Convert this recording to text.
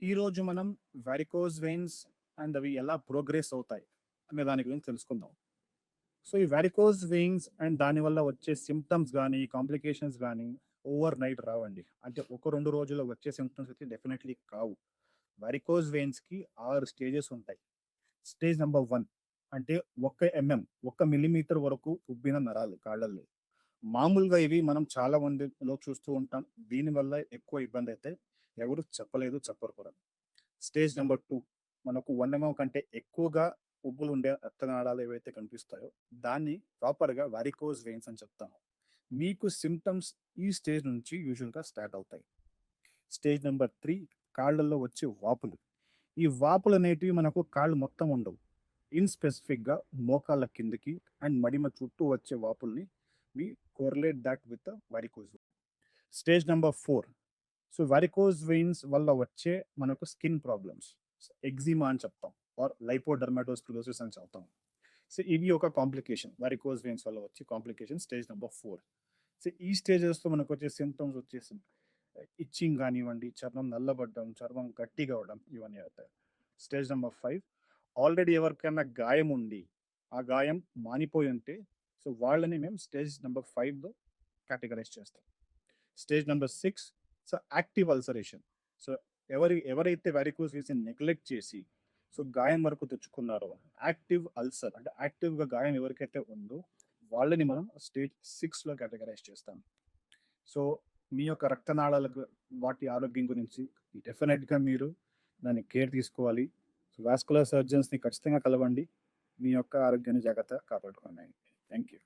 ఈరోజు మనం varicose veins and అవి ఎలా ప్రోగ్రెస్ అవుతాయి అనే దాని గురించి తెలుసుకుందాం. సో, ఈ వారికోజ్ వెయిన్స్ అండ్ దానివల్ల వచ్చే సింప్టమ్స్ గానీ, కాంప్లికేషన్స్ గానీ ఓవర్ నైట్ రావండి. అంటే ఒక 2 రోజుల్లో వచ్చే సింప్టమ్స్ అయితే డెఫినెట్‌లీ కావు. వారికోజ్ వెయిన్స్‌కి 6 స్టేజెస్ ఉంటాయి. స్టేజ్ నంబర్ 1 అంటే 1 మిల్లీమీటర్ వరకు ఉబ్బిన నరాలు కాళ్ళల్లో. మామూలుగా ఇవి మనం చాలా మందిలో చూస్తూ ఉంటాం. దీనివల్ల ఎక్కువ ఇబ్బందైతే ఎవరు చెప్పలేదు, చెప్పరు కూడా. స్టేజ్ నంబర్ 2 మనకు 1 కంటే ఎక్కువగా ఉబ్బులుండే రక్తనాళాలు ఏవైతే కనిపిస్తాయో, దాన్ని ప్రాపర్‌గా వారికోజ్ వెయిన్స్ అని చెప్తాము. మీకు సింప్టమ్స్ ఈ స్టేజ్ నుంచి యూజువల్‌గా స్టార్ట్ అవుతాయి. స్టేజ్ నంబర్ 3 కాళ్ళల్లో వచ్చే వాపులు. ఈ వాపులనేటివి మనకు కాళ్ళు మొత్తం ఉండవు. స్పెసిఫిక్‌గా మోకాళ్ళ కిందకి అండ్ మడిమ చుట్టూ వచ్చే వాపుల్ని we correlate that with varicose. Stage number 4 so, varicose veins వల్ల వచ్చే మనకు స్కిన్ ప్రాబ్లమ్స్. ఎగ్జిమా అని చెప్తాం. ఆర్ లైపోడెర్మాటోస్క్లెరోసిస్ అని చెప్తాం. సో, ఇవి ఒక కాంప్లికేషన్. వారికోజ్ వెయిన్స్ వల్ల వచ్చే కాంప్లికేషన్ స్టేజ్ నంబర్ 4. సో, ఈ స్టేజెస్‌లో మనకొచ్చే సింప్టమ్స్ వచ్చేసి ఇచ్చింగ్ గానివ్వండి, చర్మం నల్లబడడం, చర్మం గట్టిగా అవ్వడం ఇవన్నీ అవుతాయి. స్టేజ్ నంబర్ 5 ఆల్రెడీ ఎవరికైనా గాయం ఉండి, ఆ గాయం మానిపోయి ఉంటే సో, వాళ్ళని మేము స్టేజ్ నంబర్ 5లో కేటగరైజ్ చేస్తాం. Stage number 6 so, active ulceration. So, ఎవరైతే వారికోజ్ వెయిన్స్‌ని నెగ్లెక్ట్ చేసి సో, గాయం వరకు తెచ్చుకున్నారో యాక్టివ్ అల్సర్ అంటే యాక్టివ్‌గా గాయం ఎవరికైతే ఉందో వాళ్ళని మనం స్టేజ్ 6లో కేటగరైజ్ చేస్తాం. సో, మీ యొక్క రక్తనాళాలకు వాటి ఆరోగ్యం గురించి డెఫినిట్‌గా మీరు దాన్ని కేర్ తీసుకోవాలి. సో, వాస్కులర్ సర్జన్స్‌ని ఖచ్చితంగా కలవండి. మీ యొక్క ఆరోగ్యాన్ని జాగ్రత్తగా కాపాడుకోండి. Thank you.